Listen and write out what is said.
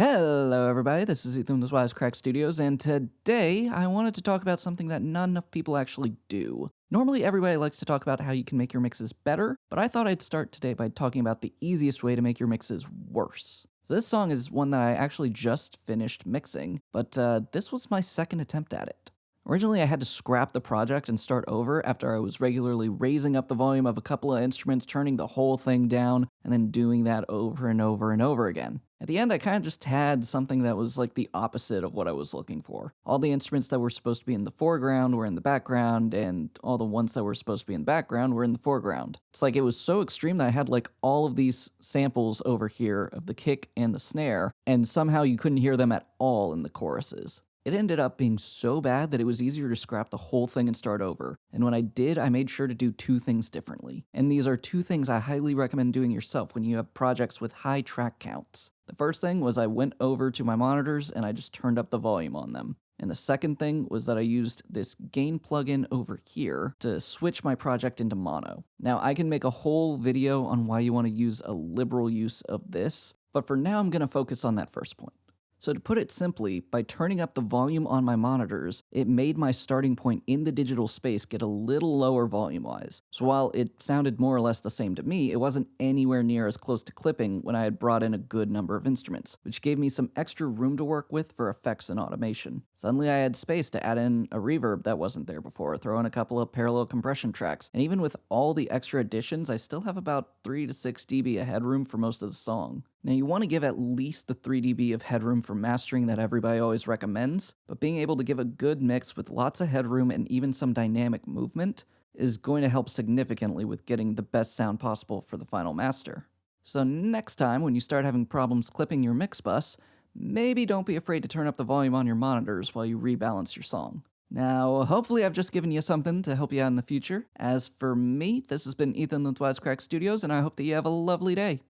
Hello, everybody. This is Ethan with WiseCrack Studios, and today I wanted to talk about something that not enough people actually do. Normally, everybody likes to talk about how you can make your mixes better, but I thought I'd start today by talking about the easiest way to make your mixes worse. So this song is one that I actually just finished mixing, but this was my second attempt at it. Originally, I had to scrap the project and start over after I was regularly raising up the volume of a couple of instruments, turning the whole thing down, and then doing that over and over and over again. At the end, I kind of just had something that was like the opposite of what I was looking for. All the instruments that were supposed to be in the foreground were in the background, and all the ones that were supposed to be in the background were in the foreground. It's like it was so extreme that I had like all of these samples over here of the kick and the snare, and somehow you couldn't hear them at all in the choruses. It ended up being so bad that it was easier to scrap the whole thing and start over. And when I did, I made sure to do two things differently. And these are two things I highly recommend doing yourself when you have projects with high track counts. The first thing was I went over to my monitors and I just turned up the volume on them. And the second thing was that I used this gain plugin over here to switch my project into mono. Now, I can make a whole video on why you want to use a liberal use of this, but for now I'm going to focus on that first point. So to put it simply, by turning up the volume on my monitors, it made my starting point in the digital space get a little lower volume-wise. So while it sounded more or less the same to me, it wasn't anywhere near as close to clipping when I had brought in a good number of instruments, which gave me some extra room to work with for effects and automation. Suddenly I had space to add in a reverb that wasn't there before, throw in a couple of parallel compression tracks, and even with all the extra additions, I still have about 3 to 6 dB of headroom for most of the song. Now you want to give at least the 3 dB of headroom for mastering that everybody always recommends, but being able to give a good mix with lots of headroom and even some dynamic movement is going to help significantly with getting the best sound possible for the final master. So next time when you start having problems clipping your mix bus, maybe don't be afraid to turn up the volume on your monitors while you rebalance your song. Now, hopefully I've just given you something to help you out in the future. As for me, this has been Ethan with WiseCrack Studios, and I hope that you have a lovely day.